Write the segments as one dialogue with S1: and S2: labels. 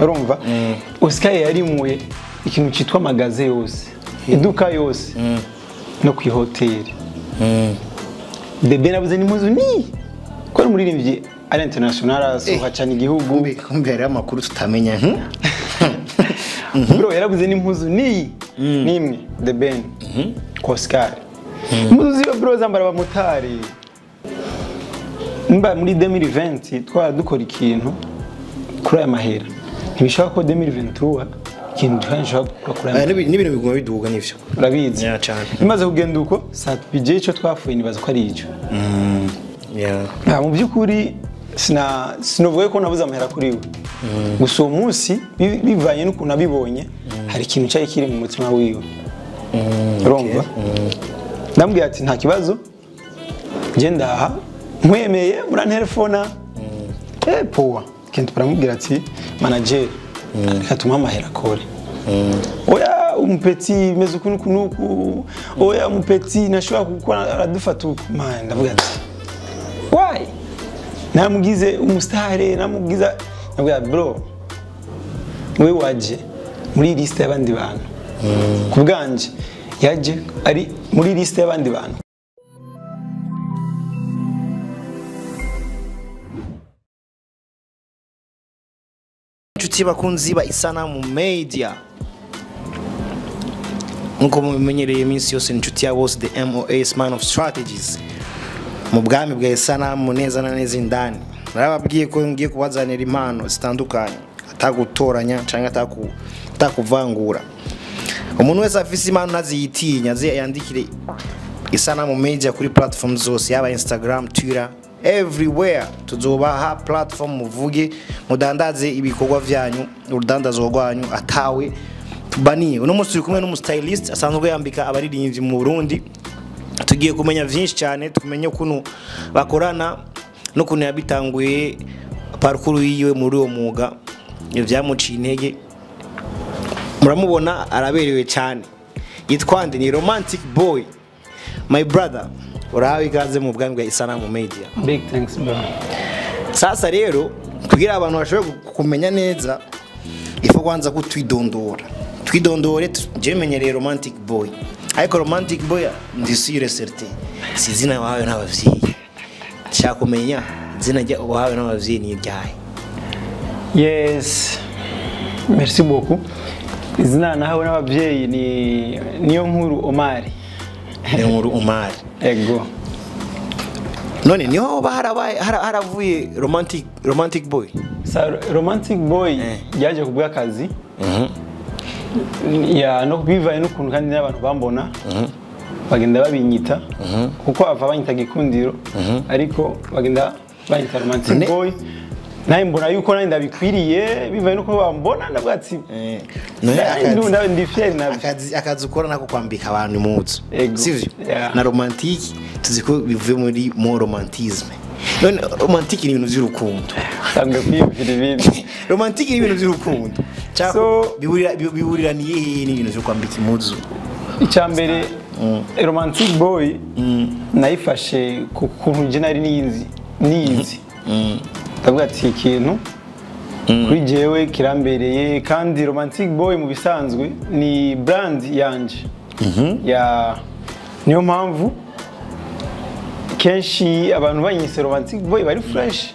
S1: urumva Oscar yarimuye ikintu citwa magaze yose iduka yose no ku hoteli THEBEN Arabivuze n'impuzu ni ko ari umuririmbyi ari international asohoka cyane igihugu
S2: kumbe ari amakuru tutamenya
S1: bro yarabuze n'impuzu ni nimwe THEBEN Oscar impuzu ziyo bro zambara abamotari mba muri 2020 twara dukora ikintu kuri aya mahera ntibishaka ko 2023 ikintu twashaka gukora
S2: n'ibintu biguma biduga n'ivyo
S1: urabizi imaze kugenda uko SATB ico twafuye nibaza ko ari ico mu byukuri sinovuye ko nabuze amahera kuri we gusa uwo munsi bivanye n'ukuntu abibonye hari ikintu cyari kiri mu mutima wiwe urumva ndambwiye ati nta kibazo ngenda aha mwemeye murantelefona powa kenti baramubwira ati manager atuma amahera kore oya umupeti meze ukuntu nuku oya umupeti nashobora gukora aradufata man ndavuga ati why namugize umustare namugiza ndavuga bro we waje muri liste y'abandi bantu kubganje yaje ari muri liste y'abandi bantu
S2: inshuti bakunzi ba Isanamu Media nkuko mumenyereye iminsi yose inshuti ya Bwoy the MOS man of strategies mu bwami bwa Isanamu neza na neza indani narababwiye ko ngiye kubazanira impano zitandukanye atagutoranya cyangwa atakuvangura umuntu wese afise impano naziyitinya yandikire Isanamu Media kuri platform zose yaba Instagram, Twitter, everywhere tuzobaha platform muvuge mudandaze ibikorwa vyanyu urudandazo rwanyu atawe tubaniye uno munsi kumwe n'umustylist asanzwe yambika abaririmbyi mu Burundi tugiye kumenya vyinshi cyane tumenye ukuntu bakorana no kuntu yabitanguye parcours yiwe muri uwo mwuga ivyamuciye intege muramubona araberewe cyane yitwande ni Romantic Bwoy my brother urahawe ikaze mu bwami bwa Isanamu Media.
S1: Big thanks bro.
S2: Sasa rero kugira abantu bashobora kumenya neza ifo kwanza ko twidondore je menyereye Romantic Bwoy ariko Romantic Bwoy ndisire certain si zina wawe n'abavyiyi nshaka kumenya zina rya wawe n'abavyiyi ni ryahe.
S1: Yes, merci beaucoup. Izina nawe n'abavyiyi niyo nkuru Omari.
S2: Niyo nkuru Omari.
S1: Ego.
S2: None niho haravuye Romantic Bwoy.
S1: Romantic Bwoy yaje kubwa akazi. Ya no bivaye n'ukuntu kandi n'abantu bambona. Bagenda babinyita kuko ava banyita gikundiro ariko bagenda banyita Romantic Bwoy. Naye mbona yuko nandi ndabikwiriye bivaye nuko bambona ndabwatsi none ndi fier na
S2: akazi ukora nako kwambika abantu imutso sivyo na romantic tuziko bivuye muri mo romantisme none romantic ni ibintu by'urukundo
S1: tambe kwibira ibindi
S2: romantic ni ibintu by'urukundo cyako biburira ni yehe ni ibintu byo kwambika imutso
S1: icyambere Romantic Bwoy nayifashe ku kuntu je nari nizi ndavuga ati ikintu kuri jewe kirambereye kandi Romantic Bwoy mu bisanzwe ni brand yanje ya niyo mpamvu kenshi abantu banyise Romantic Bwoy bari fresh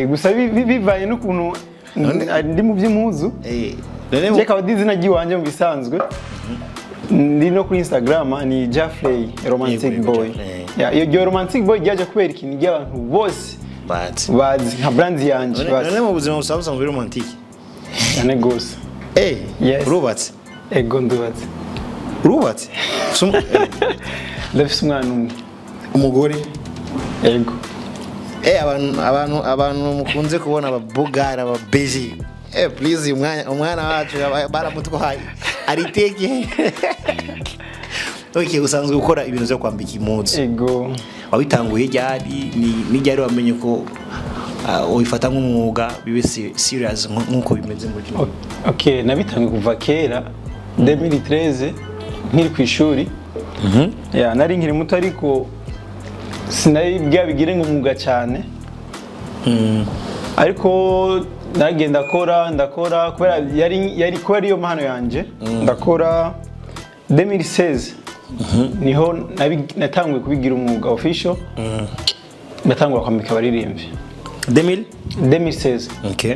S1: gusa bivaye n'ukuntu ndi mu by'impuzu je ka dizina giwanje mu bisanzwe ndi no kuri Instagram ni Jafrey Romantic Bwoy iyo Romantic Bwoy yaje kubera ikintu cy'abantu bose bazi nka brand yanje
S2: none mu buzima busanzwe romantic
S1: cyane gose
S2: rubatse
S1: ego ndubatse
S2: rubatse
S1: ndafise umwana
S2: umugore
S1: ego
S2: abantu mukunze kubona ababugara ababeji please umwana wacu baramutwaye ariteke okay usanzwe gukora ibintu byo kwambika impuzu
S1: ego
S2: wabitanguye ryari ni ryari wamenye ko uyifata nk'umwuga bibe serious nkuko bimeze mu gihe
S1: okay nabitanguye kuva kera 2013 nkiri ku ishuri nari nkiri muto ariko sinari bwabigire nk'umwuga cyane ariko nagenda ndakora kubera yari ko ariyo mahano yanje ndakora 2016 niho natanguye kubigira umwuga official natangura kwambika abaririmbyi 2016
S2: okay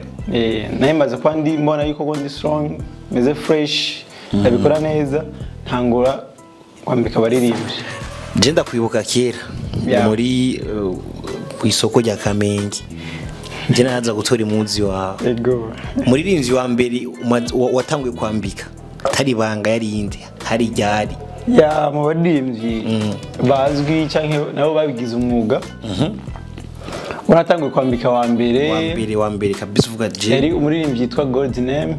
S1: nahimbaza kwa ndi mbona yuko ndi strong meze fresh ndabikora neza ntangura kwambika abaririmbyi
S2: je ndakwibuka kera muri ku isoko rya Kamenge je naza gutora imuzi wawe muririmbyi wa mbere watanguye kwambika tari banga yari inde hari ryari
S1: ya mu baririmbyi bazwi canke nabo babigize umwuga wanatanguye kwambika wa mbere
S2: kabisa uvuga je
S1: yari umuririmbyi yitwa Gold Name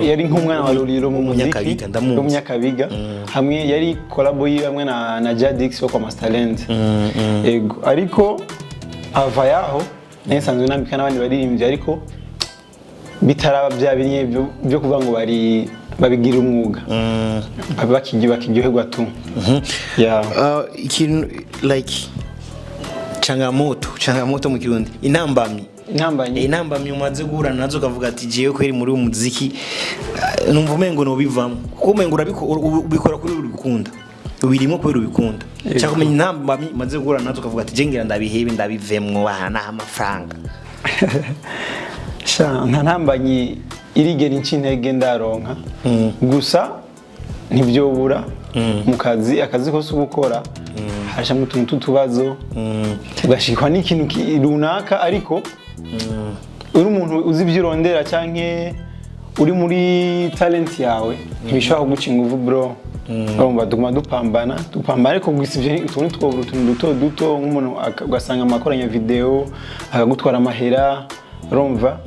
S1: yari nk'umwana wa Lolilo mu muziki w'umunyakabiga hamwe yari collabo hamwe na Jadix wo kwa Stylist ego ariko ava yaho nesanzwe nambika n'abandi baririmbyi ariko bitaraba bya binye byo kuvuga ngo bari babigira umwuga bakiryoherwa tu
S2: ikintu like changamoto mu Kirundi intambamyi umaze guhura nazo ukavuga ati jewe kweri muri uyu muziki numva umengo no bivamo kuko umengo ubikora kuri ubikunda ubirimo kubera ubikunda cyangwa kumenya intambamyi umaze guhura nazo ukavuga ati jengira ndabihebe ndabivemwo bana amafaranga
S1: nta ntambamyi irigera incintege ndaronka gusa ntibyobura mu akazi kose gukora harashamo utuntu tutubazo ugashikwa n'ikintu runaka ariko uri umuntu uzi ibyo urondera canke uri muri talent yawe ntibishobora kuguca inguvu bro urumva dupambana ariko gusa ivyo utuntu twobura utuntu duto nk'umuntu ugasanga amakoranya video akagutwara amahera urumva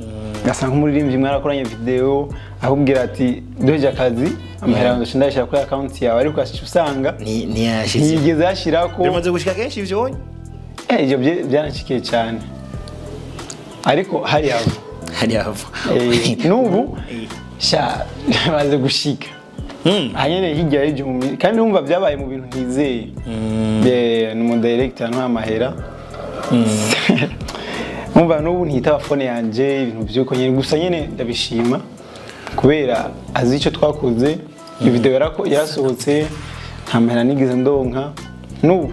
S1: gasanga umuririmbyi mwarakoranye video akubwira ati doje akazi amahera ndashindashira kuri account yawe ariko usanga ntiyigeze yashirako
S2: bimaze gushika kenshi ivyo
S1: ivyo byanacikiye cyane ariko hari hava n'ubu baze gushika hanyene hirya y'ibyo kandi numva byabaye mu bintu ntizeye ni mu director n'amahera numva n'ubu ntitaba phone yanje ibintu byuko nyene gusa nyene ndabishima kubera azi icyo twakoze video yarasohotse nta mahera nigeze ndonka n'ubu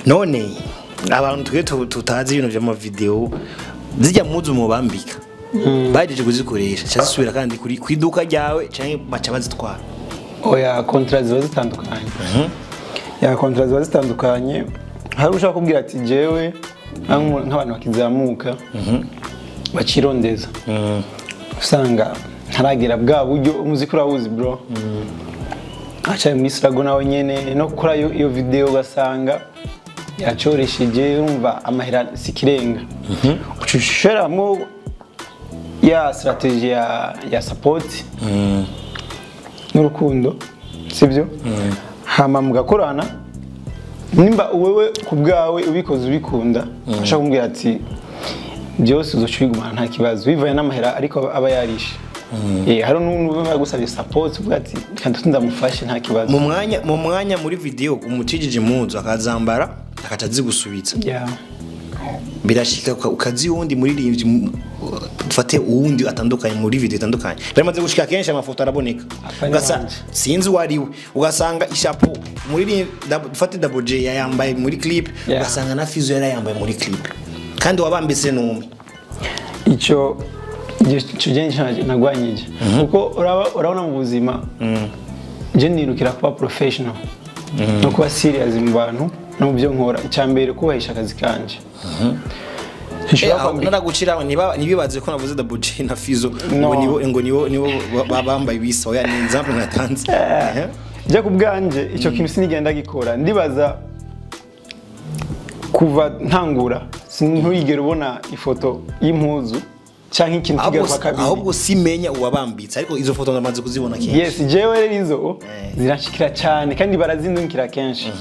S2: none abantu twe tutazi ibintu by'ama video zijya muzu mubambika bajeje kuzikoresha cyasubira kandi kuri kwiduka ryawe canke baca bazitwara
S1: oya contrats ziba zitandukanye contrats ziba zitandukanye hari ushaka kubwira ati jewe nk'abantu bakizamuka bacirondeza usanga ntaragira bwa buryo umuziki urawuzi bro acaye muri Srago nawe nyene no gukora iyo video ugasanga yacoresheje urumva amahera sikirenga ucusheramo ya strategy ya support n'urukundo sibyo hama mugakorana nimba wewe kubwawe ubikoze ubikunda ashaka kumbwira ati byose uzocubigumana nta kibazo bivaye n'amahera ariko aba yarishe hari n'umuntu bagusabye support uvuga ati kandi ndamufashe nta kibazo
S2: mu mwanya muri video umucijije impuzu akazambara akaca zigusubiza birashika ukazi wundi muri rivyi dufate uwundi atandukanye muri video itandukanye biramaze gushika kenshi amafoto araboneka ugasa sinzi wariwe ugasanga ishapo muri dufate double J yambaye muri clip ugasanga na Fizo yambaye muri clip kandi wabambise n'umwe
S1: ico genje nagwanyije kuko urabona mu buzima je nirukira kuba professional no kuba serious mu bantu no mu byo nkora icyambere kubahisha akazi kanje
S2: naragucira nibibaze ko navuze double J na Fizo ngo nibo babambaye bisa oya ni example natanze
S1: je kubganje ico kintu sinigenda gikora ndibaza kuva ntangura sinturigera ubona ifoto y'impuzu canke ikintu kigaruka kabiri
S2: ahubwo simenya uwabambitse ariko izo foto ndamaze kuzibona kenshi
S1: yes jewe rero izo zirashikira cyane kandi barazindukira kenshi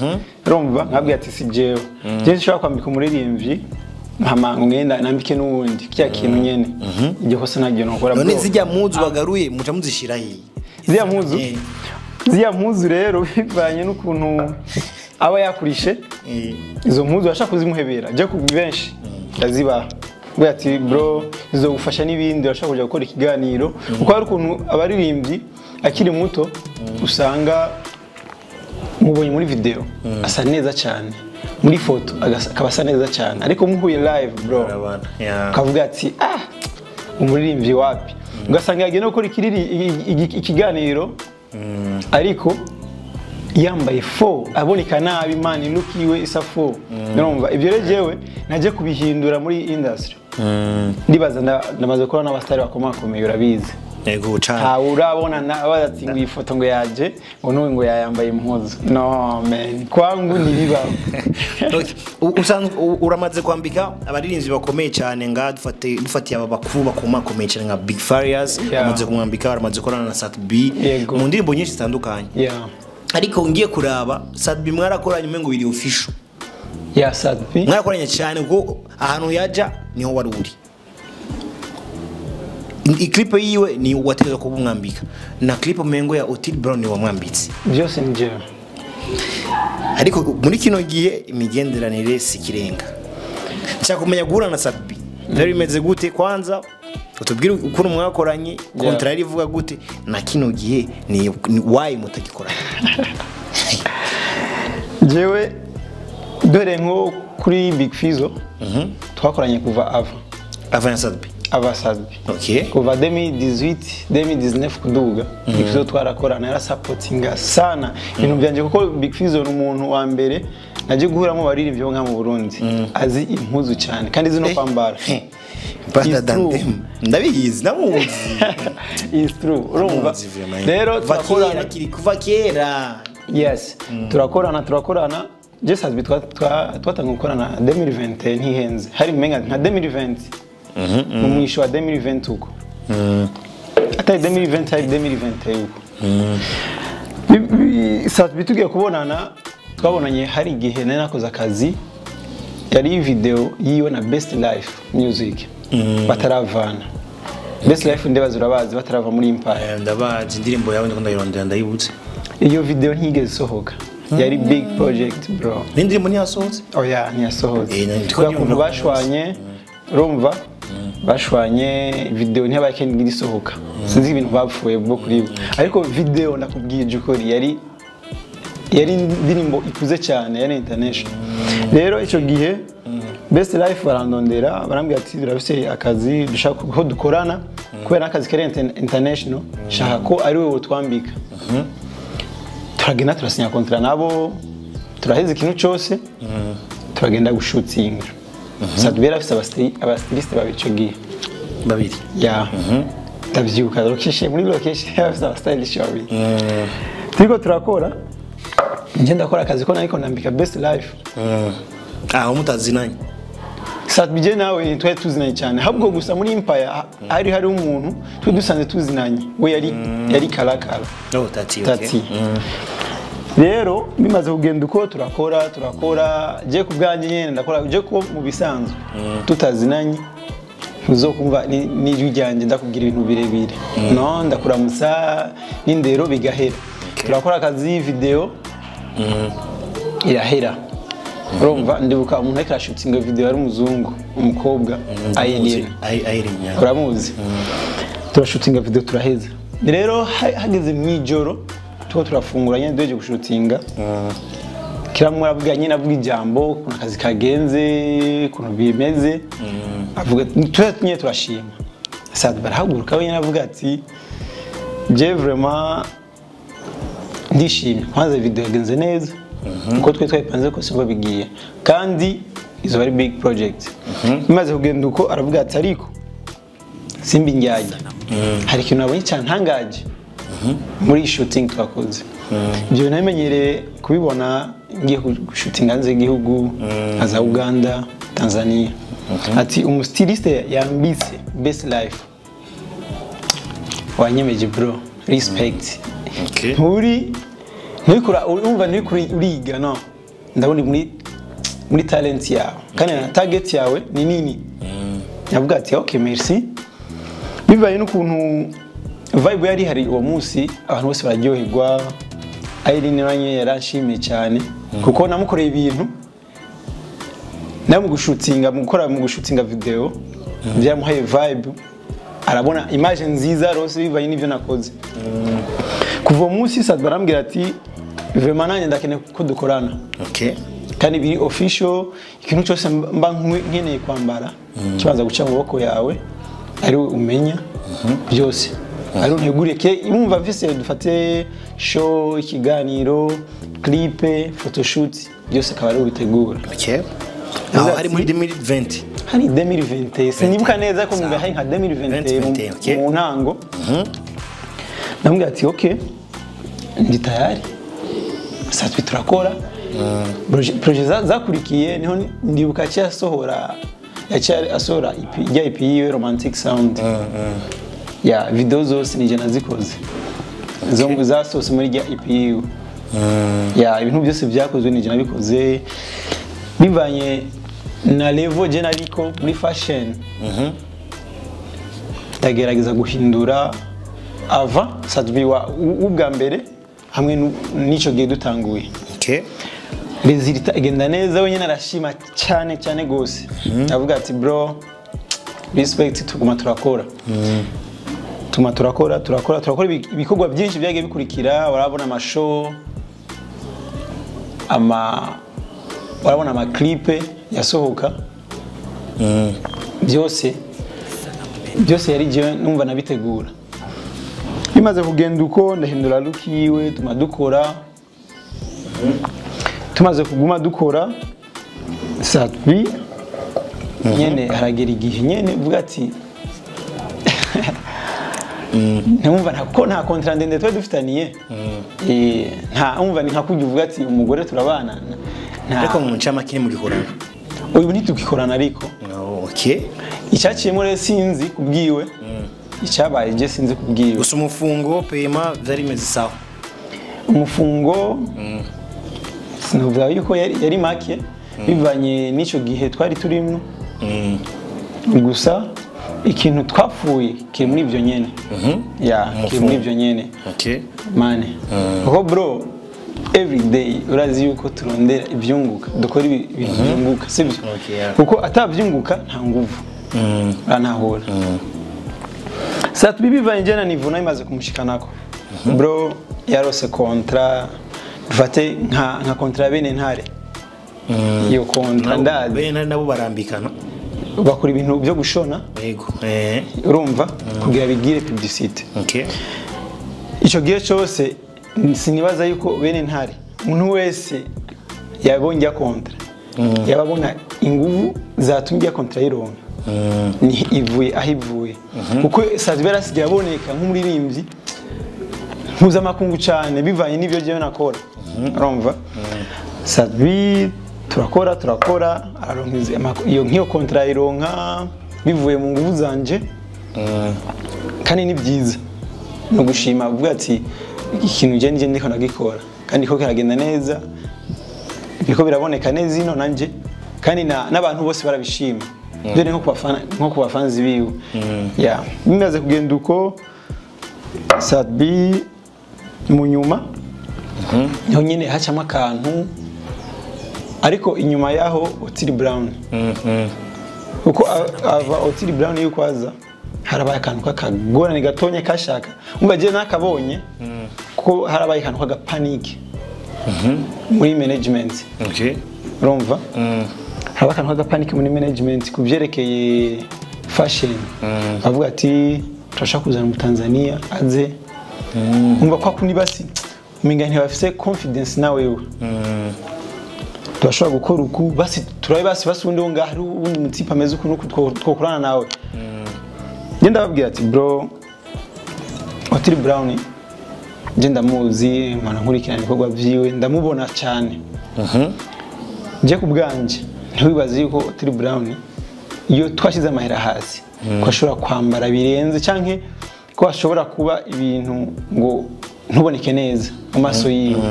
S1: urumva nkabwiye ati si jewe je nshobora kwambika umuririmbyi mpamanga ngenda nambike n'uwundi kya kintu nyene igihe hose nagiye nokora
S2: none zijya muzu bagaruye muca muzishira hi
S1: ziya mpuzu rero bivanye n'ukuntu aba yakurishe izo mpuzu ashaka kuzimuhebera je ku benshi ndaziba bwa ati bro izogufasha n'ibindi urashaka kujya gukora ikiganiro kuko hari ukuntu abaririmbyi akiri muto usanga mubonye muri video asa neza cyane muri foto akaba asa neza cyane ariko muhuye live bro kavuga ati umuririmbyi wapi ugasanga yagiye no gukora ikiganiro ariko yambaye fo aboneka nabi man look iwe isa fo urumva ibyo rejewe naje kubihindura muri industry ndibaza ndamaze kubona n'abastari bakomakomeye urabizi
S2: yego cyane
S1: ha urabona nabati ngo ifoto ngo yaje ngo n'uwe ngo yayambaye impuzu no man kwangu nibibaho
S2: usanzwe uramaze kwambika abaririnzi bakomeye cyane nga dufatiye aba bakuru bakomakomeye cyane nka Big Farious amaze kumwambika aramaze korana na SATB mu ndirimbo nyinshi zitandukanye ariko ngiye kuraba SATB mwarakoranye umengo biri official
S1: ya SATB
S2: mwarakoranye cyane ubwo ahantu yaja niho wari uri clip yiwe ni wategeka ko bumwambika na clip mengo ya Otile Brown ni wamwambitse
S1: byose ni je
S2: ariko muri kino gihe imigenderanire sikirenga nshaka kumenya guhura na SATB very meze gute kwanza utubwire ukuntu mwakoranye contract ivuga gute na kino gihe ni why mutagikorana
S1: jewe dore nko kuri Big Fizzo twakoranye kuva ava ya
S2: SATB
S1: SATB kuva 2018 kuduga Big Fizzo twarakorana yara supportinga sana ibintu byanje kuko Big Fizzo n'umuntu wa mbere naje guhuramo baririmbye nka mu Burundi azi impuzu cyane kandi zino kwambara
S2: ndabizi namuzi
S1: is true urumva rero
S2: turakorana kuva kera
S1: yes turakorana just as twatanga gukorana 2020 ntihenze hari menga nka 2020 mu mwisho wa 2020 uko ata 2020 hari 2021 uko SATB tugiye kubonana twabonanye hari igihe nari nakoze akazi yari video yiwe na Best Life Music bataravana Best Life ndebaza urabazi batarava muri Empire
S2: ndabazi indirimbo yawe ndayirondera ndayibutse
S1: iyo video ntigeze isohoka yari big project bro
S2: n'indirimbo ntiyasohotse
S1: ntiyasohotse kuko bashwanye urumva bashwanye video ntiyabakeneye isohoka sinzi ibintu bapfuye bwo kuri ariko video nakubwije uko yari indirimbo ikuze cyane yari international rero icyo gihe Best Life barandondera barambwira ati birabise akazi dushaka ko dukorana kubera akazi kari international shaka ko ari wowe twambika turagenda turasinya contract nabo turaheze ikintu cyose turagenda gushootinga SATB afise abastylist babico gihe
S2: babiri
S1: ndavyuka location muri location afise abastylist babiri turiko turakora nje ndakora akazi ko nariko nambika Best Life
S2: aho mutazinanye
S1: SATB je nawe twari tuzinanye cyane habwo gusa muri Empire hari umuntu twe dusanze tuzinanye we yari karakara tati rero bimaze kugenda uko turakora je kubwanje nyene ndakora je ko mu bisanzwe tutazinanye uzokumva ni jujyanje ndakubwira ibintu birebire no ndakuramusa n'indero bigahera turakora akazi video irahera urumva ndibuka umuntu ariko shooting video yari umuzungu umukobwa Aileen uramuzi turashooting video turaheza rero hageze mwijoro tuko turafungura nyine doje gushootinga kiramwe aravuga nyine avuga ijambo kuna kazi kagenze kuna bimeze avuga tunyine turashima SATB barahaguruka nyine avuga ati je vraiment ndishimye kwanza video yagenze neza uko twapanze ko singo bigiye kandi izo very big project bimaze kugenda uko aravuga ati ariko simbi njyaje hari ikintu nabonye cyane ntangaje muri shooting twakoze ibyo namenyereye kubibona ngiye gushootinga hanze y'igihugu nka Uganda Tanzania ati Stylist yambitse Best Life wanyemeje bro respect ntikura urumva ntikuri uriga no ndabona muri talent yawe kandi na target yawe ni nini yavuga ati okay merci bibaye n'ukuntu vibe yari hari uwo munsi abantu bose bararyoherwa Aileen nanye yarashimiye cyane kuko namukoreye ibintu namu gushootinga mu gukora mu gushootinga video byamuhaye vibe arabona image nziza rose bivanye n'ivyo nakoze kuva umunsi SATB arambwira ati vraiment nanye ndakene ko dukorana
S2: okay
S1: kandi biri official ikintu cyose mba nkeneye kwambara kibanza guca mu boko yawe ari umenya byose ari unteguriye ke imumva vise dufate show ikiganiro clip photoshoot byose akaba ari ubitegura
S2: okay aho ari muri 2020
S1: hari 2020 sinibuka neza ko mbe hari nka 2020 mu ntango namwe ati okay ndi tayari SATB turakora projet zakurikiye niho ndibuka cyasohora asohora IP yiwe romantic sound ya video zose nije nazikoze zo zasose muri IP yiwe ya ibintu byose byakozwe nije nabikoze bivanye na level je nariko muri fashion ndagerageza guhindura ava SATB ubwa mbere hamwe n'ico gihe dutanguye
S2: okay
S1: resultat igenda neza wenyine arashima cyane gose avuga ati bro respect tuguma turakora turakora ibikorwa byinshi byagiye bikurikira warabona amashow warabona ama clip yasohoka byose yari je numva nabitegura bimaze kugenda uko ndahindura look yiwe tumadukora tumaze kuguma dukora SATB nyene haragera igihe nyene vuga ati numva nta contrat ndende twa dufitaniye nta umva ni nka kujya uvuga ati umugore turabana
S2: ariko mu ncama kiri mu gikorana
S1: uyu ntitugikorana ariko
S2: okay
S1: icyaciyemo rero sinzi kubwiwe icyabaye je sinzi kubwiwe
S2: gusa umufungo pema byari meze sawa
S1: umufungo sinavuga yuko yari make bivanye n'ico gihe twari turimwe gusa ikintu twapfuye kiri muri ivyo nyene ya kiri muri ivyo nyene
S2: okay
S1: mane ho bro every day urazi yuko turondera ivyunguka dukora ibintu byunguka sibyo kuko atavyunguka nta nguvu anahora SATB bivanye jana nivuna imaze kumushikanako bro yarose contrat dufate nka contrat bene ntare iyo contrat ndazi
S2: bene nabo barambikana
S1: bakora ibintu byo gushona
S2: yego
S1: urumva kugira bigire publicité
S2: okay
S1: ico gihe cyose sinibaza yuko bene ntare umuntu wese yabonye contrat yababona inguvu zatumye contrat yironka ni ivuye ahivuye kuko SATB yarasigaye aboneka nk'umuririmbyi mpuzamakungu cyane bivanye n'ivyo je nakora urumva SATB turakora aronkize iyo nkiyo contrat ironka bivuye mu nguvu zanje kandi ni byiza no gushima avuga ati ikintu je nije ndiko nagikora kandi ko kiragenda neza biko biraboneka neza ino nanje kandi n'abantu bose barabishima dore nko ku bafanzi biwe ya bimaze kugenda uko SATB mu nyuma niho nyine hacamo akantu ariko inyuma yaho Otile Brown kuko ava Otile Brown yuko aza harabaye akantu kakagorane gatonye kashaka umva je nakabonye kuko harabaye akantu kagapanic muri management
S2: okay
S1: urumva harabaye akantu kagapanic muri management kuvyerekeye fashion bavuga ati turashaka kuzana mu Tanzania aze umva kwa kuni basi umenga ntibafise confidence nawe wewe turashobora gukora uku basi turabe basi undi wonga hari undi mutipa ameze uku nuko twokorana nawe ngenda babwira ati bro Otile Brown je ndamuzi mana nkurikirana ibikorwa vyiwe ndamubona cyane je kubwanje ntiwibaze yuko Otile Brown iyo twashize amahera hasi ko ashobora kwambara birenze canke ko ashobora kuba ibintu ngo ntuboneke neza mu maso yiwe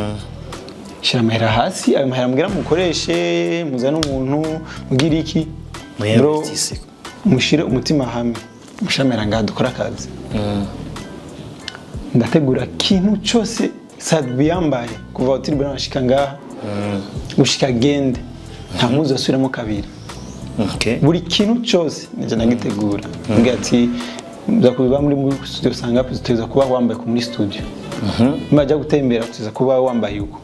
S1: shira amahera hasi ayo mahera mbwira mukoreshe muzana umuntu mugira iki bro mushire umutima hamwe mushamera ngaha dukora akazi ndategura kintu cyose SATB yambaye kuva Otile Brown ashika ngaha gushika gende nta muzi asubiramo kabiri
S2: Okay.
S1: buri kintu cyose nije nagitegura mbwira ati muza kubiba muri studio sanga tuza kuba wambaye ku muri studio majya gutembera tuza kuba wambaye uko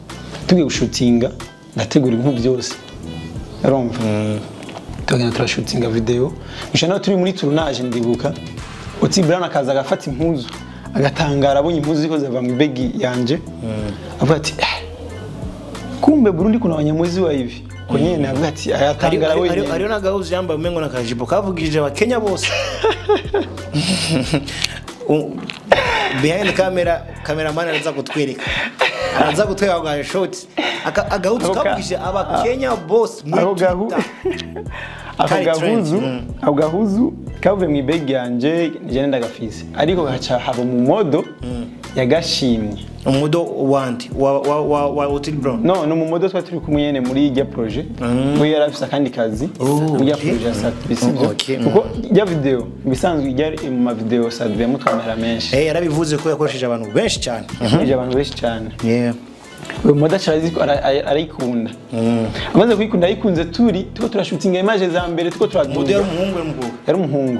S1: tugiye gushutinga ndategura ibintu byose urumva tugenda turashutinga video nshana turi muri tournage ndibuka uti Brown akaza agafata impuzu agatangara abonye impuzu ziko zava mu begi yanje avuga ati kumbe Burundi kuna abanyamuzi wa hivi ko nyene avuga ati ayatangara wenyine
S2: ariyo nagahuze yambaye umengo nakajipo kavugirije abakenya bose behind cameraman araza kutwereka aga shot agahuze kavugirije abakenya bose
S1: agahuzu kavuye mu begi yanje nije ndagafise ariko gacha haba mu modo yagashimye
S2: umudo wandi wa Hotel Brown
S1: no mu modo twa turi kumwe nyene muri irya projet we yarafise akandi kazi muri ya projet SATB sibyo kuko ya video bisanzwe yari mu ma video SATB yamutwamera menshi
S2: yarabivuze ko yakoresheje abantu benshi cyane
S1: uyu moda cyarazi arayikunda amaze kuyikunda ayikunze tuko turashutinga image za mbere tuko turaduga yari umuhungu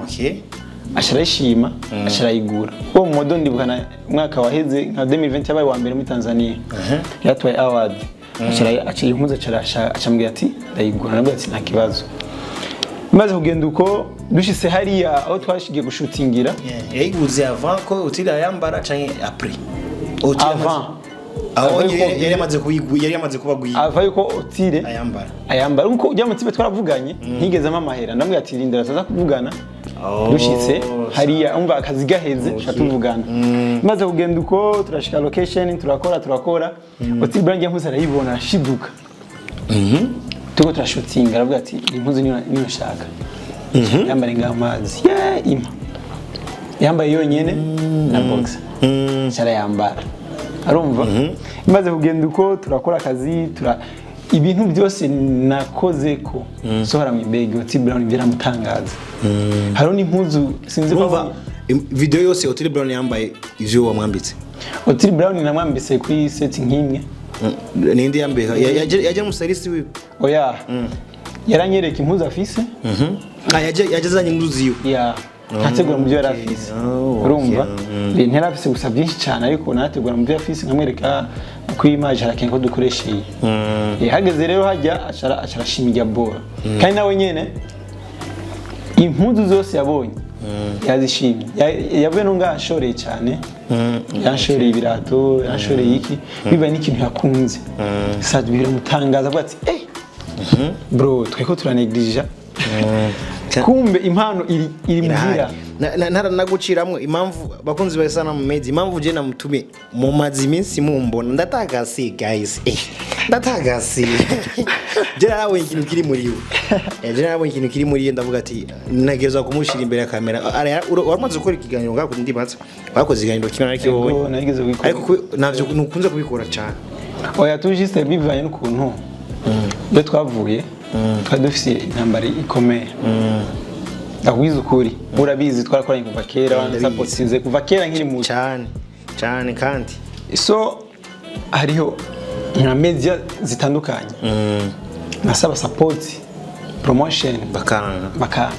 S1: ashirayishima ashirayigura uwo modo ndibukana mwaka waheze nka 2020 yabaye wa mbere muri Tanzania yatwaye award aciye impuzu acambwira ati ndayigura nabwo ati nta kibazo maze kugenda uko dushise hariya aho twashigiye gushutingira
S2: yayiguze avant ko utira yambara canke après yari yamaze kubagwiye
S1: ava yuko otire ayambara uko ujya mu tibe twaravuganye ntigezemo amahera ndamwe ati rindira tuza kuvugana dushitse hariya umva akazi gaheze shatuvugana maze kugenda uko turashika location turakora otire brange mpuza arayibona ashiduka tuko turashutinga aravuga ati impuzu niyo nshaka yambare ngamazi yambaye yonyene na box cyara yambara arumva imaze kugenda uko turakora akazi ibintu byose nakoze ko sohora mu begi Hotel Brown byaramutangaza haro n'impuzu sinzi
S2: ko video yose Hotel Brown yambaye ivyo wamwambitse
S1: Hotel Brown namwambitse kuri set nkimwe
S2: nindi yambaye yaje mu Stylist wiwe
S1: oya yaranyereka impuzu afise
S2: yagezanye impuzu ziwe
S1: ntategura mu byo yarafise urumva ntera afise gusa byinshi cyane ariko nategura mu byo yarafise nkamwereka ku image harakenye ko dukoresheje hageze rero hajya acarashimira Bwoy kandi nawe nyene impuzu zose yabonye yazishimye yavuye no ngashoreye cyane yanshoreye ibirato yanshoreye iki bibaye n'ikintu yakunze SATB biramutangaza avuga ati bro tweko turaneglige kumbe impano iri muhira
S2: naguciramwe impamvu bakunzi ba sana mu mezi impamvu je namutume mu mazi iminsi mumbona ndatagase guys ndatagase je nawe ikintu kiri muri we ndavuga ati nageza kumushira imbere ya kamera waramaze gukora ikiganiro ngako ndibatse bakoze ikiganiro kimwe ariko
S1: nageze gukora
S2: ariko navyo nukunze kubikora cyane
S1: oya tujiste bivanye n'ukuntu iyo twavuye twari dufise intambara ikomeye ndakwiza ukuri urabizi twarakoranye kuva kera wandasapotize kuva kera nkiri mu
S2: cyane kandi
S1: so hariho nka media zitandukanye nasaba support promotion bakanga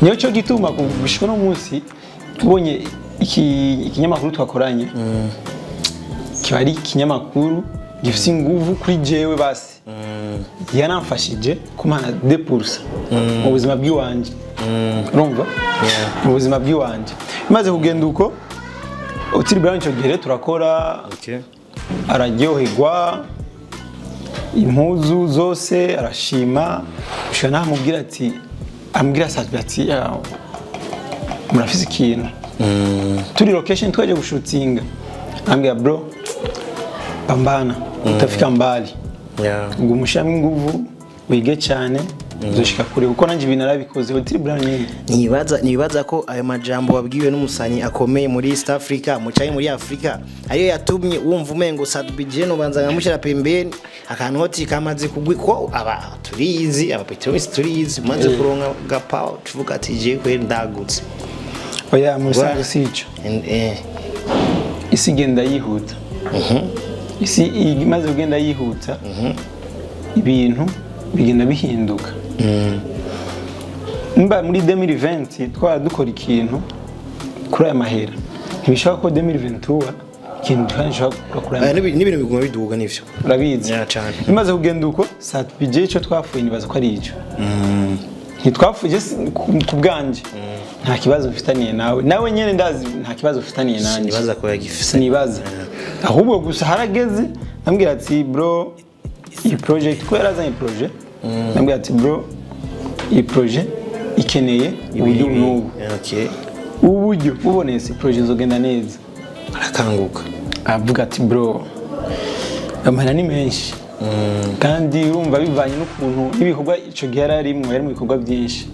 S1: niyo cyo gituma kubishwa no munsi tubonye ikinyamakuru twakoranye kibari ikinyamakuru gifise inguvu kuri jewe basi yanamfashije kumana 2% mu buzima bw'iwanje urumva mu buzima bw'iwanje maze kugenda uko Hotel Brown cyo gihe turakora araryoherwa impuzu zose arashima ushana namubwira ati ambwira SATB ati murafise ikintu turi location twaje gushutinga ambwira bro pambana utafika mbali ngo umushami nguvu wige cyane uzoshika kure kuko nanje ibintu arabikoze Hotel Brown
S2: nibaza ko ayo majambo wabwiwe n'umusanyi akomeye muri East Africa mucaye muri Africa ariyo yatumye wumva umengo SATB no banza ngamushira pembeni akantu hoti kamaze kugwi ko aba turizi aba petrolis turizi maze kuronka gapawa tuvuga ati je kwe ndagutse
S1: oya musanze sico isi genda yihuta isi imaze kugenda yihuta ibintu bigenda bihinduka mba muri 2020 twara dukora ikintu kuri aya mahera ntibishaka ko 2023 ikintu twashaka kuri aya
S2: n'ibintu biguma biduga n'ivyo
S1: urabizi
S2: cyane
S1: imaze kugenda uko SATB cyo twafuye nibaza ko ari ico ntitwafuye ku bwanje nta kibazo mfitaniye nawe nyene ndazi nta kibazo mfitaniye nanjye
S2: nibaza ko yagifise
S1: nibaza ahubwo gusa harageze nambwira ati bro iyi project ko yarazanye project nambwira ati bro iyi project ikeneye uburyo n'ubu uburyo bubonetse project zogenda neza
S2: arakanguka
S1: avuga ati bro amahera ni menshi kandi urumva bivanye n'ukuntu n'ibikorwa ico gihe yari mu bikorwa byinshi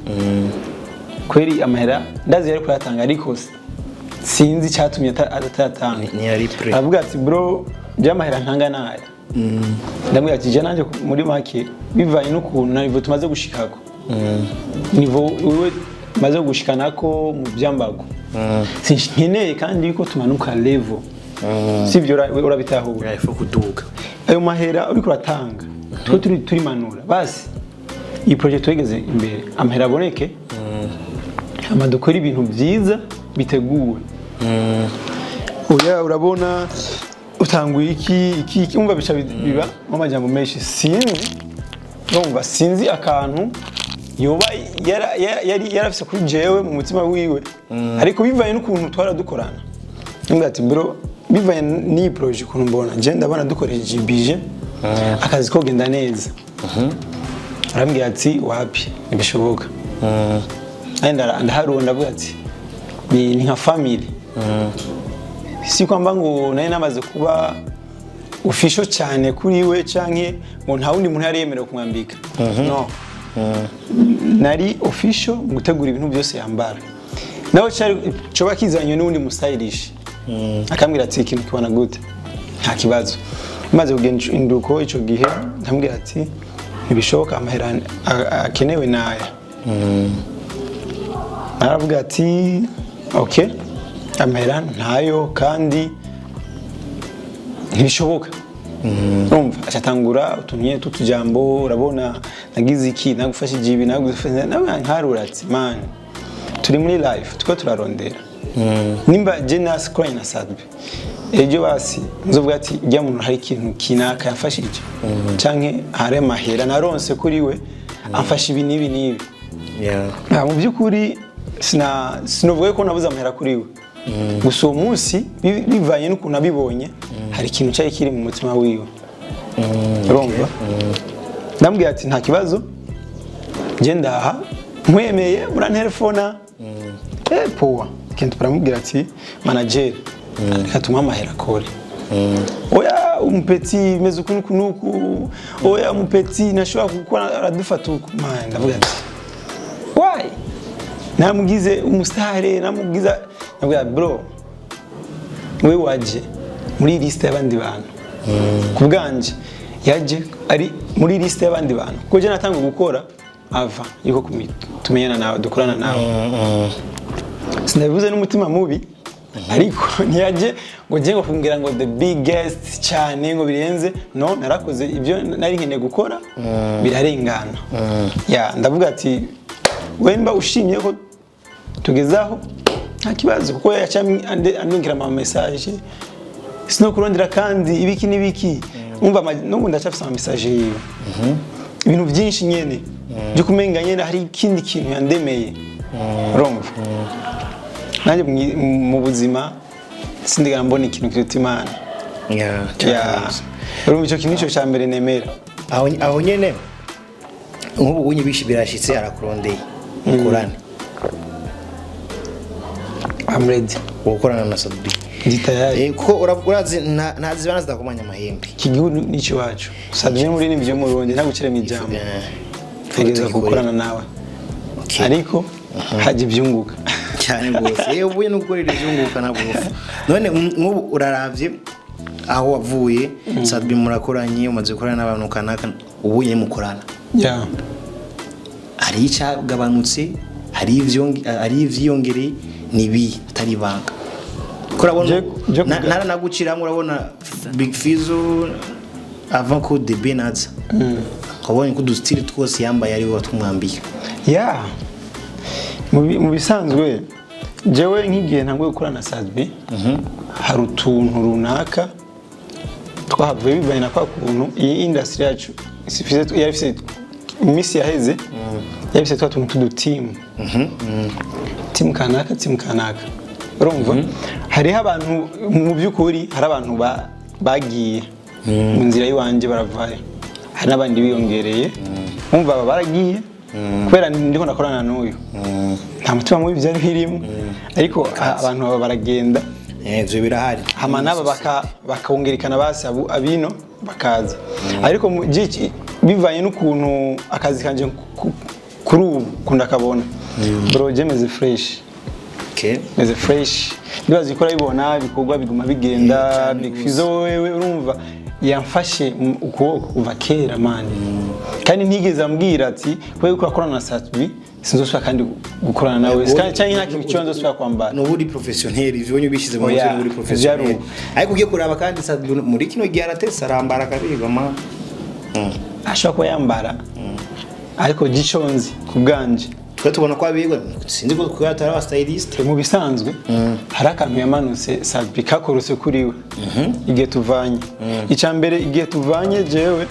S1: kweri amahera ndazi yari kuyatanga ariko sinzi cyatumye atatanga avuga ati bro bya amahera ntanga naya ndamubwira ati je nanje muri make bivanye n'ukuntu na niveau tumaze gushikako niveau wewe maze gushikanako mu byambago sinkeneye kandi yuko tumanuka level sivyo urabitahura
S2: ifu kuduga
S1: ayo mahera uri kuratanga turi manura basi iyi project twegeze imbere amahera aboneke amadukora ibintu byiza biteguwe oya urabona utanguye iki umva bica biba mu majambo menshi sinzi akantu yoba yarafise kuri jewe mu mutima wiwe ariko bivanye n'ukuntu twara dukorana ngira ati bro bivanye n'iyi project ukuntu mbona je ndabona dukoresheje budget akazi ko genda neza arambwira ati wapi nibishoboka ndaharuwe ndavuga ati ni nka family si kwamba ngo naye namaze kuba official cyane kuri we canke ngo nta wundi muntu yari yemerewe kumwambika no nari official mu gutegura ibintu byose yambara nawe cyo bakizanye n'undi mu stylish akambwira ati ikintu kibona gute nta kibazo maze kugenda induko ico gihe ndambwira ati ntibishoboka amahera akenewe naya aravuga ati okay amahera ntayo kandi ntibishoboka umva acatangura utunye tutujambo urabona nagize iki nagufashije ibi nagufashije nkarura ati man turi muri live tuko turarondera nimba Genas Coin na SATB ejo basi nzovuga ati ijya muntu hari ikintu kinaka yafashije canke hari amahera naronse kuri we amfasha ibi nibi mu byukuri sinovuga ko nabuze amahera kuri we gusa uwo munsi bivanye n'ukuntu abibonye hari ikintu cyari kiri mu mutima wiwe urumva ndambwira ati nta kibazo genda aha nkwemeye murantelefona powa kintu baramubwira ati manager reka tumuha amahera kore oya umupeti meze ukuntu nuku oya umupeti nashobora gukora aradufata uko man ndavuga ati why namugize umustare namugiza ndavuga bro we waje muri liste y'abandi bantu kubganje yaje ari muri liste y'abandi bantu ko je natanga gukora ava yuko tumenyana nawe dukorana nawe sinabivuze n'umutima mubi ariko ntiyaje ngo je ngo kumbwira ngo the biggest cyane ngo birenze no narakoze ibyo nari nkeneye gukora birarengana ya ndavuga ati wemba ushimye ko tugezaho nta kibazo kuko yacandungira ama message sino kurondera kandi ibiki nibiki umva no ndacafisa ama message yiwe ibintu byinshi nyene byo kumenga nyene hari ikindi kintu yandemeye urumva nanje mu buzima sindigana mbona ikintu kiruta Imana urumva icyo kintu cyo cyambere nemera
S2: aho nyene nk'ubu unyibishi birashitse arakurondeye mukorane
S1: I'm ready
S2: gukorana na SATB
S1: nditayari
S2: kuko urazi ntazibana zidakomanya amahembe
S1: iki gihugu nici wacu SATB muri ni byo mu Burundi nta gucira mu ijambo tegeza gukorana nawe ariko haje ibyunguka
S2: cyane gose ubuye no gukorera ibyunguka nabwo none nk'ubu uraravye aho wavuye SATB murakoranye umaze gukorana n'abantu kanaka ubuye mukorana ari icagabanutse hari ivyongere nibi atari banga kurabona naranaguciramwe urabona Big Fizzo avant ko THEBEN aza kabonye ko dustyle twose yambaye ari wo tumwambiye
S1: mu bisanzwe jewe nk'igihe ntanguye gukora na SATB hari utuntu runaka twahavuye bivanye na kwa kuntu iyi industry yacu yarifise imisi yaheze yarifise twa tuntu tudutimu timu kanaka urumva hariho abantu mu by'ukuri hari abantu bagiye mu nzira yiwanje baravaye hari n'abandi biyongereye umva baragiye kubera ndiko nakorana n'uyu nta mutima mubi byari birimo ariko abantu baragenda
S2: ivyo birahari
S1: hama naba bakawongerekana basi abino bakaza ariko bivanye n'ukuntu akazi kanje kuri ubu kunda kabona bro jemeze fresh meze fresh ndibaza ikora bibona bikorwa biguma bigenda bikfizo wewe urumva yamfashe ukuboko kuva kera mani kandi ntigeze ambwira ati wewe ukorana na SATB sinzosubira kandi gukorana nawe cyane nta kintu cyo nzosubira kwambara
S2: no buri professionnel ivyo bishize mu mutwe buri professionnel ariko ugiye kuraba kandi SATB muri kino gihe aratese arambara kabiga ma
S1: ashaka ko yambara ariko giconzi kubganje
S2: twe tubona ko abigwa sinzi ko twatara wa stylist
S1: mu bisanzwe hari akantu yamanutse SATB kakorose kuri we igihe tuvanye icambere igihe tuvanye jewe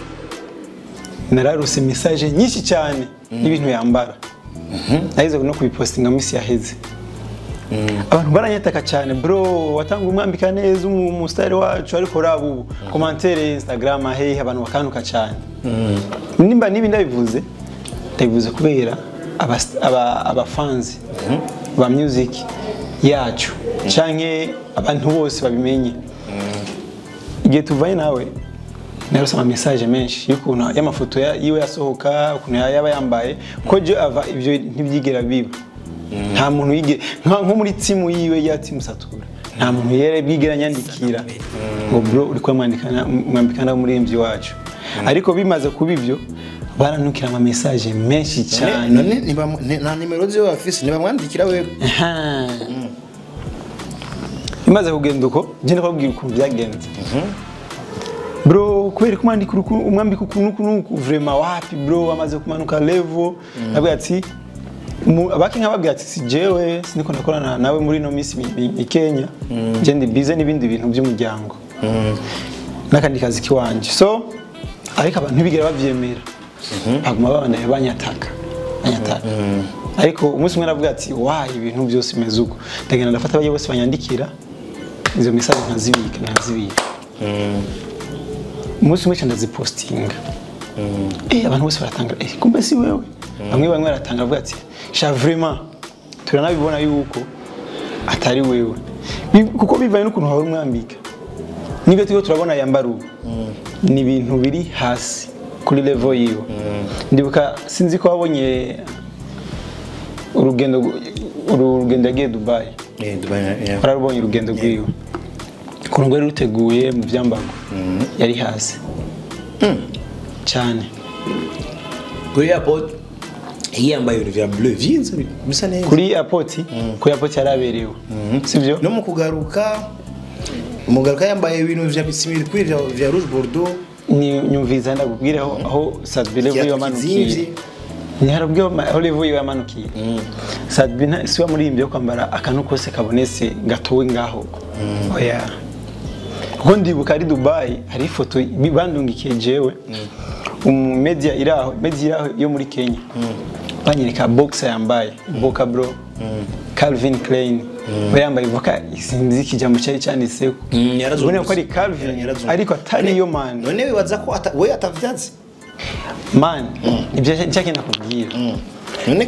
S1: nararose message nyinshi cyane ibintu yambara nahize no kubipostinga misi yaheze abantu baranyataka cyane bro watanga umwambika neza mu style wacu ariko rabu commentaire Instagram hey abantu bakanuka cyane nimba nibi ndabivuze kubera aba fans ba music yacu canke abantu bose babimenye igihe tuvanye nawe narose ama message menshi yukuntu y'amafoto yiwe yasohoka ukuntu yaba yambaye ko je ava ivyo ntibyigera biba nta muntu yige nko muri timu yiwe ya timu Satura nta muntu yere bwigera nyandikira ngo bro uri mwambikana muri MV wacu ariko bimaze kuba ivyo baranukira ama message menshi cyane
S2: none na nimero zo office niba mwandikira wewe
S1: bimaze kugenda uko je ndakubwira ukuntu byagenze bro kweri kumandika umwambika ukuntu vraiment wapi bro amaze kumanuka level nabwo ati abaki nkababwira ati si jewe siniko nakorana nawe muri no miss mi Kenya je ndi busy n'ibindi bintu by'umuryango nakandi kazi kiwanje so ariko abantu bigera bavyemera baguma babana banyataka ariko umunsi umwe navuga ati wayi ibintu byose imeze uko ndagenda ndafata abaye bose banyandikira izo message nkazibika umunsi umwe ndazipostinga abantu bose baratanga kumbe si wewe bamwe baratanga bavuga ati sha vraiment turanabibona yuko atari wewe kuko bivanye n'ukuntu hawe umwambika nibyo tuyo turabona yambaru ni ibintu biri hasi kuri level yiwe ndibuka sinzi ko wabonye urugendo yagiye Dubai barabonye urugendo rwiwe ukuntu rwari ruteguye mu byambago yari hasi cyane
S2: kuri airport yambaye ibintu bleu vinze bisa neza
S1: kuri airport yaraberewe sivyo
S2: no mu kugaruka yambaye ibintu vya bisimiri kuri vya rouge bordeaux
S1: ni nyumviza ndakubwira aho SATB level yamanukiye ntiharabwiye aho level yamanukiye SATB siwa muri imbyo kwambara akantu kose kabonese gatowe ngaho oya kuko ndibuka ari Dubai hari ifoto bandungikiye jewe media iraho yo muri Kenya banyereka boxer yambaye Boca bro Calvin Klein bayambaye voka isinzi kijambo cyari cyanditse ubone ko ari Calvin ariko atari yo man
S2: none wibaza ko we atavyaze
S1: man ibyo cyakenda kubwira
S2: none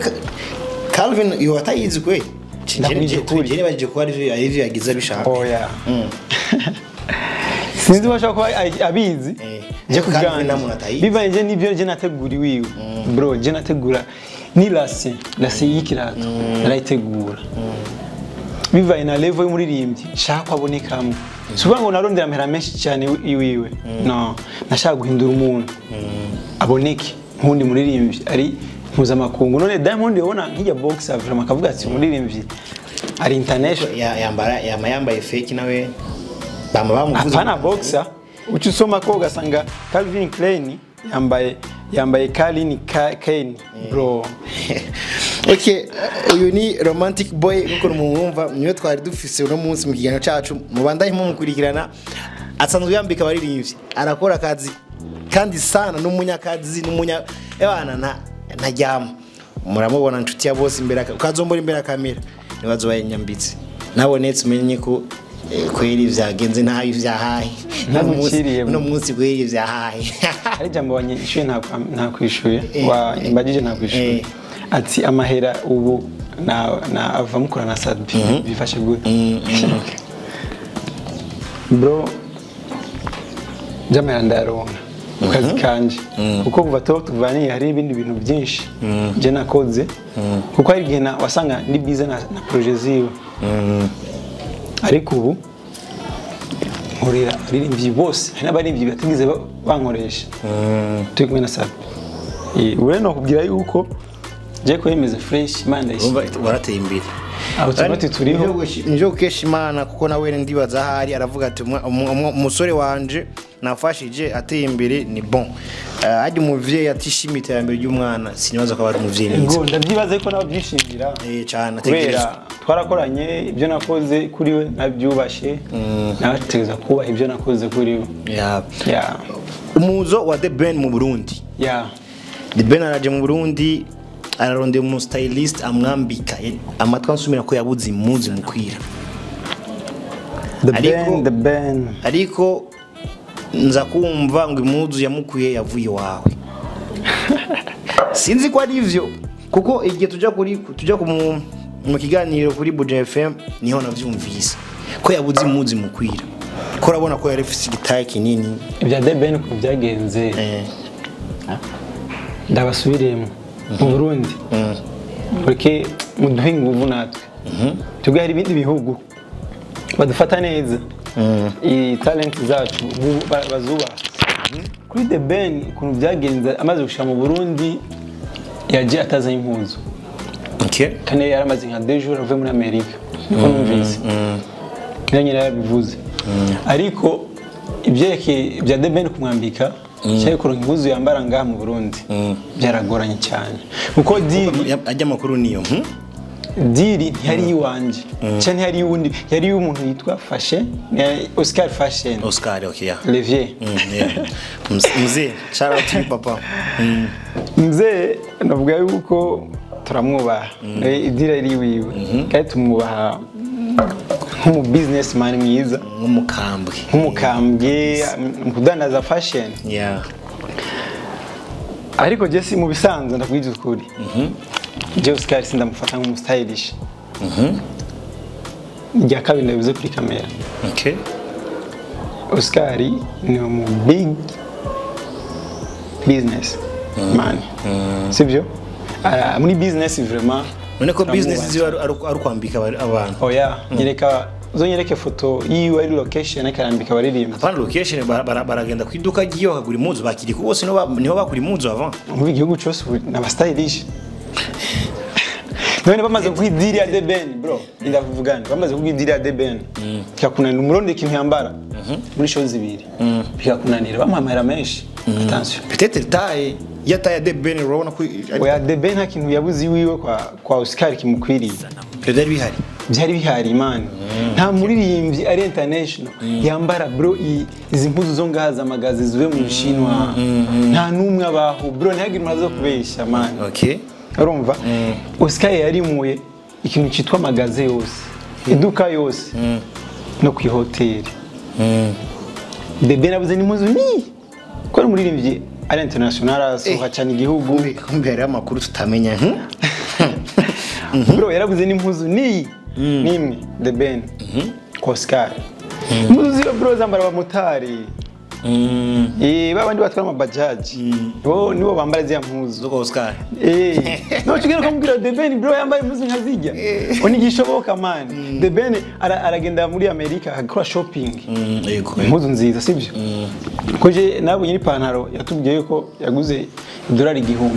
S2: Calvin yo atayizi kwe Jene baje ko ari yagize bishaka
S1: oya sinzi bashaka ko abizi je kugana bibaye je nibyo je nateguriwe bro je nategura ni lase y'ikirato narayitegura bivaye na level y'umuririmbyi shaka abonekamo suba ngo narondera amera menshi cyane iwiwe no nashaka guhindura umuntu aboneke nkundi muririmbyi ari mpuzamakungu none Diamond yabona nk'ijya boxer vraiment akavuga ati umuririmbyi ari international
S2: yambaye fake nawe bama bamuvuze
S1: hapana boxer ucisoma ko ugasanga Calvin Klein yambaye Calvin Klein bro
S2: Okay, uyu ni romantic boy kuko numwumva niyo twari dufise uno munsi mu kiganiro cacu mubandanye mukurikirana asanzwe yambika abaririmbyi arakora akazi kandi sana n'umunyakazi ebana ntajyamo muramubona inshuti ya bose imbere ukazombora imbere kamera nibazo yanyambitse nabonetse umenye ko kweri vyagenze nayo vyahaye no munsi kweri vyahaye
S1: ari jambo wanyishuye nta kwishuye wa imbagije nta kwishuye ati amahera ubu na ava mukora na SATB bifashe gute bro jamera ndaronka ukazi kanje kuko kuva tuvaniye hari ibindi bintu byinshi je nakoze kuko hari gihe wasanga ndi bize na projet ziwe ariko ubu nkorera abaririmvyi bose n'abaririmvyi batigeze bankoresha turi kumwe na SATB ure no kubwira yuko je ko yemeze fresh imana
S2: warateye imbere
S1: aho tumati turiho
S2: njo kesha imana kuko nawe ndibaza hari aravuga ati umusore wanje nafashije ateye imbere ni bon ajya umuvyeyi atishimiye iterambere ry'umwana sinibaza ko ari umuvyeyi
S1: ngo ndabyibaza ko nabyishimira
S2: cyane
S1: ategereza twarakoranye ibyo nakoze kuri we nabyubashe nabategeza kuba ibyo nakoze kuri we
S2: umuzo wa THEBEN mu Burundi THEBEN araje mu Burundi araronde mu Stylist amwambika amatwa nsumira ko yabuze imuzi mukwira
S1: THEBEN
S2: ariko nza kumva ngo imuzu yamukuye yavuye wawe sinzi ko ari ivyo kuko igihe tujya mu kiganiro kuri Bwoy FM niho navyumvise ko yabuze imuzi mukwira ko urabona ko yarefise igitaye kinini
S1: ibya THEBEN ko byagenze ndabasubiremo mu Burundi porque muduhe inguvu natwe tubwe hari ibindi bihugu badufata neza talent zacu bazuba kuri THEBEN ukuntu byagenze amaze gushika mu Burundi yaje atazanye impuzu kane yaramaze nka 2 jours avuye muri Amerika niko numvise nyine yarabivuze ariko ibyeke bya THEBEN kumwambika cyari kuronka impuzu yambara ngaha mu Burundi byaragoranye cyane kuko diri
S2: ajya makuru niyo
S1: diri ntiyari iwanje cyane hari undi yari umuntu yitwa Fashion Oscar Fashion
S2: okay
S1: Levier
S2: mzee shout out to papa
S1: mzee navuga yuko turamwubaha idira iri wiwe kandi tumwubaha nk'umu businessman mwiza nk'umukambwe kudandaza fashion ariko je si mu bisanzwe ndakwiza ukuri je Oscar sindamufata nk'umu stylish njya kabiri ndabivuze kuri kamera Oscar ni mu big business man sibyo muri business vraiment
S2: none ko business ziyo ari kwambika abantu
S1: nyereke foto yiwe ari location akarambika baririmba
S2: apana location baragenda kwiduka giyo kagura impuzu bakiri ko bose niho bakuri impuzu avant
S1: mu gihugu cyose n'aba stylish none bamaze kwidiri ya THEBEN bro ndavugana bamaze kwidiri ya THEBEN bikakunanira umuronde ikintu yambara muri show zibiri bikakunanira bamuhamara menshi attention
S2: peut-être taille yataye THEBEN urabona ko
S1: oya THEBEN nta kintu yabuze wiwe kwa Oscar kimukwiriye byari bihari man nta muririmbyi ari international yambara bro izi mpuzu zo ngaza magazi zuwe mu Shinwa nta numwe abaho bro ntihagire umaze kubesha man urumva Oscar yarimuye ikintu cyitwa magaze yose iduka yose no ku hoteli THEBEN abuze n'impuzu ni ko ari umuririmbyi ari international asohoka cyane igihugu
S2: kumbe ari amakuru tutamenya
S1: bro yarabuze n'impuzu ni nimwe THEBEN Oscar impuzu ziyo bro zambara abamotari babandi batwara amabajaji nibo bambara ziya mpuzu
S2: zo Oscar
S1: no kigero kamubwira THEBEN bro yambaye impuzu nkazijya onigishoboka man THEBEN aragenda muri Amerika akora shopping impuzu nziza sibyo koje nabonye ipantaro yatubwiye ko yaguze $1,000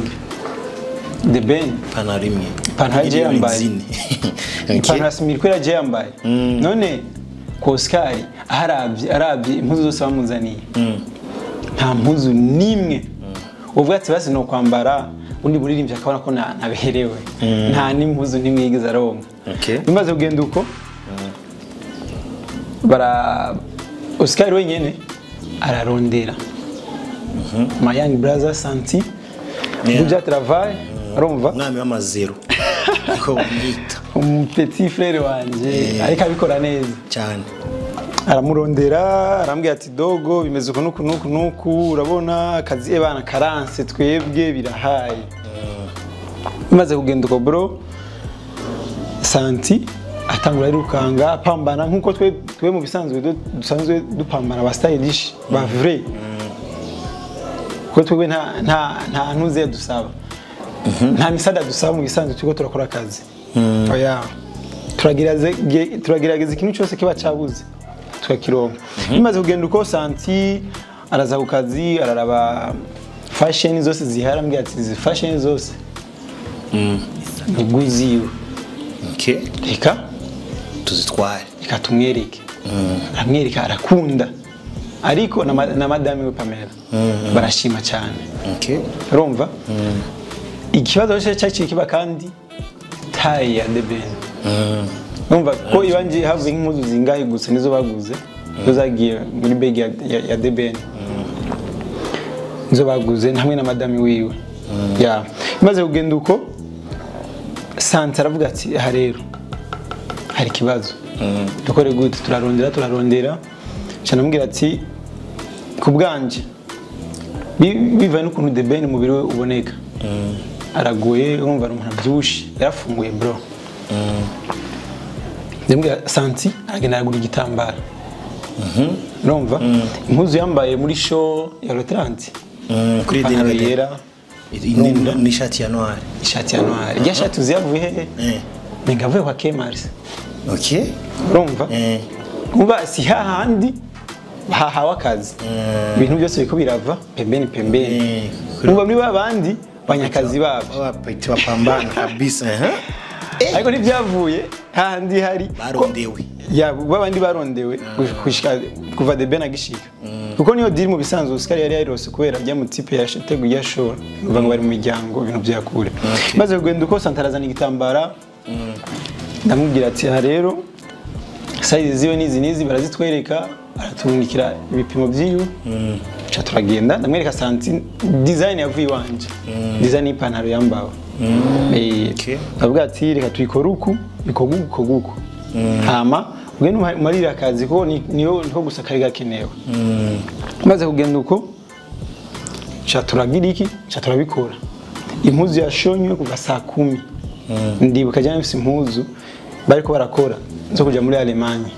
S1: THEBEN
S2: ipantaro imwe
S1: ipantaro je yambaye ipantaro simirkwera je yambaye none ko Oscar arabye impuzu zose bamuzaniye nta mpuzu nimwe uvuga ati basi no kwambara undi muririmbyi akabona ko naberewe nta n'impuzu nimwigize aronka bimaze kugenda uko bara Oscar wenyene ararondera my young brother Santi Buja travail arumva
S2: mwami w'amazero ko umwita
S1: petit frère wanje ariko abikora neza
S2: cyane
S1: aramurondera arambwira ati dogo bimeze uko nuku urabona akazi ebana karanse twebwe birahaye bimaze kugenda uko bro Santi atangura irukanga pambana nkuko twe mu bisanzwe dusanzwe dupambana ba Stylist ba vrai ko twebwe nta ntuze dusaba nta misada dusaba mu bisanzwe tuko turakora akazi oya turagerageza ikintu cyose kiba cabuze tukakironka bimaze kugenda uko Santi araza ku kazi araraba fashion zose zihara ambwira ati izi fashion zose niguziwe reka
S2: tuzitware
S1: reka tumwereke aramwereka arakunda ariko na madame we Pamela barashima cyane urumva ikibazo cyaciye kiba kandi tayi ya THEBEN urumva ko ibanje havuye nk'impuzu zingahe gusa nizo baguze zo zagiye muri bag ya THEBEN nizo baguze hamwe na madame wiwe ya imaze kugenda uko Santa aravuga ati aha rero hari kibazo dukore gute turarondera cyane ambwira ati kubwanje bivaye n'ukuntu THEBEN umubiri we uboneka aragoye urumva umuntu abyushi yarafunguye bro ndembwira Santi agenda agura igitambara urumva impuzu yambaye muri show ya Rotranti
S2: kuri dinero yera ni shati ya noir ya shati uziyavuye he
S1: ningavuye kwa Kemars urumva kuba si hahandi hahawe akazi ibintu byose biko birava pembeni urumva muri babandi banyakazi babo
S2: abapeti bapambana kabisa
S1: ariko nibyavuye hahandi hari
S2: barondewe
S1: ya babandi barondewe kuva THEBEN agishika kuko niyo deal mu bisanzwe Oscar yari yarose kubera bya mutipe yasheteguye ya show uvuga ngo bari mu miryango ibintu byakure maze kugenda uko Santarazana igitambara ndamubwira ati ha rero size ziwe nizi barazitwereka baratungikira ibipimo by'iyo cha turagenda ndamwereka Santi design yavuye wanje design y'ipantaro yambawe avuga ati reka tuyikora uku ikoguko hama ugende umarira akazi ko niyo nko gusa kari gakenewe maze kugenda uko cha turagira iki cha turabikora impuzu yashonywe kuva saa 10 ndibuka cyane mfise impuzu bariko barakora zo kuja muri Alemanya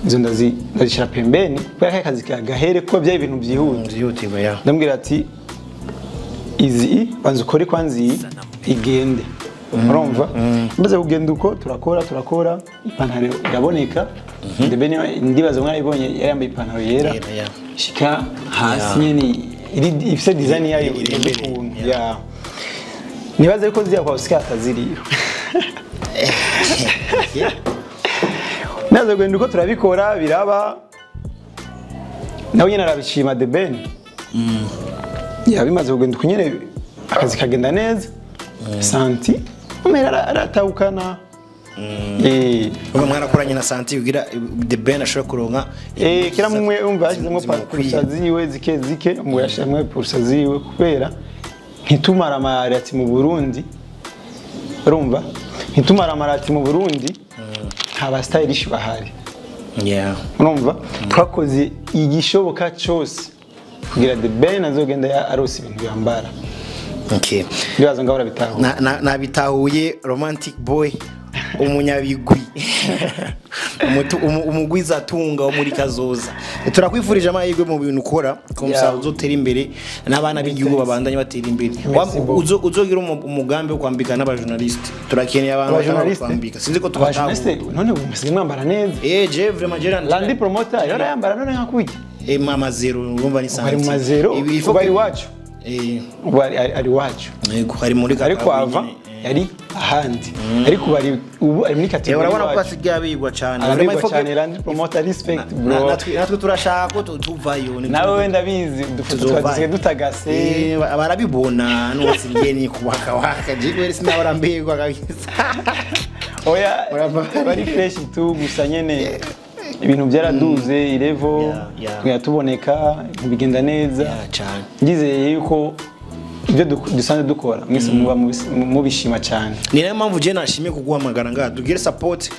S1: izo ndazishira pembeni kubera akazi kagahere ko bya ibintu
S2: byihutirwa ya
S1: ndambwira ati izi banze ukore kwanzi igende urumva maze kugenda uko turakora ipantaro iraboneka THEBEN ndibaza mwana ibonye yambaye ipantaro yera shika hasi nyene ifise design yayo ya nibaze ko ziya kwa Oscar ataziriyo nazo gwenda uko turabikora biraba nawe nyene arabishima THEBEN ya bimaze kugenda kunyene akazi kagenda neza Santi umera aratawukana
S2: mwana akoranye na Santi ugira THEBEN ashobora kuronka
S1: kira mumwe umva yashizemo pursa ziwe zike ngo yashimwe pursa ziwe kubera ntitumara amarati mu Burundi urumva ntitumara amarati mu Burundi aba Stylist bahari urumva twakoze igishoboka cyose kugira THEBEN azogenda arose ibintu byambara bibazo ngabura bitahu
S2: nabitahuye romantic boy umunyabigwi umugwiza atunga wo muri kazoza turakwifurije amahirwe mu bintu ukora ko musaza uzotera imbere n'abana b'igihugu babandanye batera imbere uzogira umugambi wo kwambika n'abajournalist turakeneye abantu kwambika sinzi ko tubataho
S1: none umusiga mwambara neza
S2: je vraiment je
S1: landi promoter yora yambara none nkakuye
S2: mama zero urumva ni Santi
S1: ari mazero bari wacu ari wacu
S2: yego hari muri
S1: ariko ava yari ahandi ariko bari ubu ari muri category
S2: urabona ko asigaye abigwa cyane
S1: arabigwa cyane rand promoter respect bro
S2: natwe turashaka ko tuvayo
S1: nawe wenda bizi dufite dutagase
S2: barabibona n'uwasingeni kubaka waka jigwe sinabara mbegwa kabisa
S1: oya bari fresh tu gusa nyene ibintu byaraduze irevo twatuboneka bigenda neza
S2: cyane
S1: ngizeye yuko ibyo dusanzwe dukora mwese muba mubishima cyane
S2: ni nayo mpamvu je nashimye kuguhamagara ngaha tugire support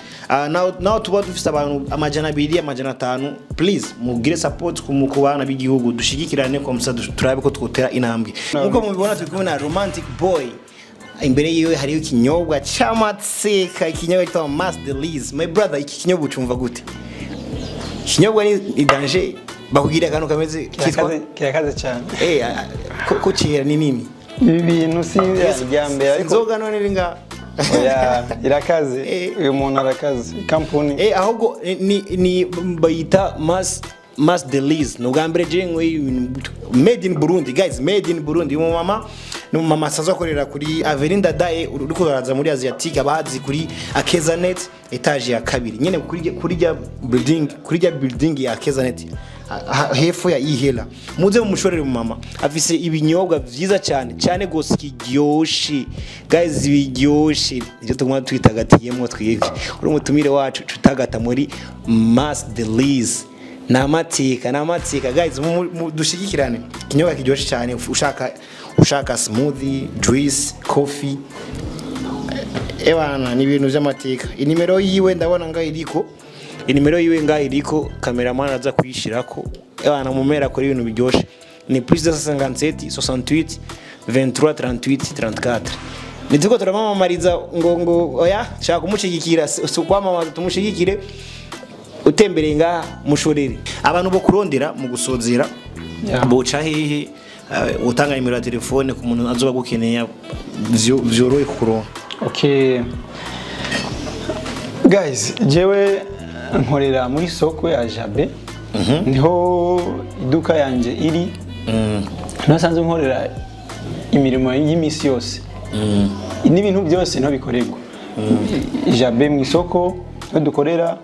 S2: now tuba dufite abantu amajana 2 amajana 5 please mugire support ku bana b'igihugu dushigikirane ko musa turabe ko twotera intambwe nkuko mubibona turi kumwe na Romantic Bwoy imbere yiwe hariyo ikinyobwa cy'amatseka ikinyobwa cyitwa Stylist my brother iki kinyobwa ucumva gute ikinyobwa ni danger bakugira akantu kameze
S1: kirakaze cyane
S2: ko kera ni nini
S1: ibi bintu si yambere ariko
S2: inzoga none ringa
S1: oya irakaze uyu muntu arakaze kampuni
S2: ahubwo ni bayita Stylist no gambere jengwe made in Burundi guys made in Burundi mu mama sazo korera kuri Averinda Dae uriko baraza muri Asiatique abazi kuri Akezanet etage ya kabiri nyene kuri building ya Akezanet hepfo ya ihela muze mumushorere mu mama afise ibinyobwa vyiza cyane gose kiryoshe guys biryoshe icyo tuguma twitagatiyemo twivye uri mutumire wacu tutagata muri Stylist namatika guys dushigikirane kinyobwa kiryoshe cyane ushaka smoothie juice coffee ebana ni ibintu by'amatika inimero yiwe ndabona ngaho iriko cameraman aza kuyishirako ebana mumera ko ibintu biryoshe ni plus de 57 68 23 38 34 nitiko turamamamariza ngo oya shaka kumushigikira kwamamaza tumushigikire utembereye nga mushorere abantu bo kurondera mu gusozera boca hehe utanga nimero ya telefone ku muntu azoba gukeneye vyoroye kukuronka
S1: okay guys jewe nkorera muri soko ya Jabe niho iduka yanje iri nasanze nkorera imirimo y'imisi yose n'ibintu byose no bikorerwa Jabe mu isoko no dukorera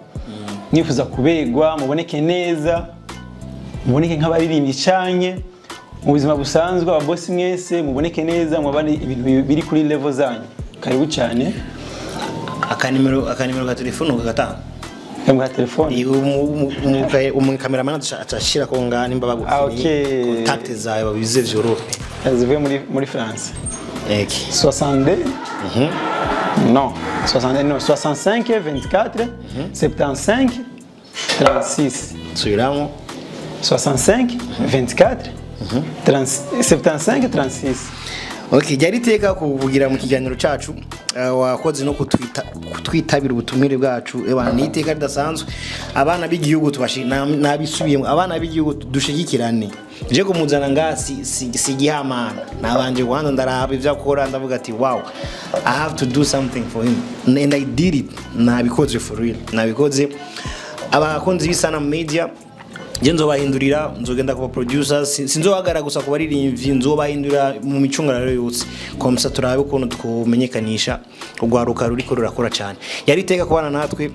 S1: nifuza kubegwa muboneke neza muboneke nk'abaririmbyi cyanye mu buzima busanzwe ababosi mwese muboneke neza mwabane ibintu biri kuri level zanyu karibu cyane akanimero ka telefone ugatanga ya telefone umu cameraman atashira ko ngani mba bagukeneye contact zawe babize vyorohe zivuye muri France 62 non 60 non 65 24 75 36 Suiramo 65 24 75 36 Okay, jari teka kuvugira mu kiganiro cacu wakoze no kutwitabira ubutumire bwacu ebana niteka ridasanzwe abana b'igihugu nabisubiyemo abana b'igihugu dushigikirane je kumuzana ngasi sigihamana nabanje guhanda ndaraba ivyo akora ndavuga ati wow I have to do something for him and I did it nabikoze for real nabikoze abakonzi bisana media je nzobahindurira nzogenda kuba producers sinzobagara gusa kuba ririmvyi nzobahindura mu micungararo yose komsa turabe ukuntu twumenyekanisha ugwaruka ruriko rurakora cyane yari teka kubana natwe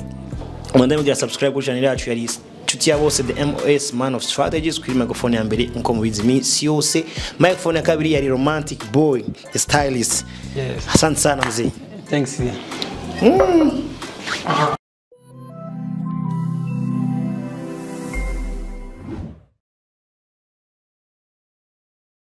S1: mwanda mugira subscribe ku channel yacu yari inshuti ya bose the MOS man of strategies kuri microphone ya mbere nko mubizi misi yose microphone ya kabiri yari Romantic Bwoy the Stylist. Yes, asante sana mzee. Thanks.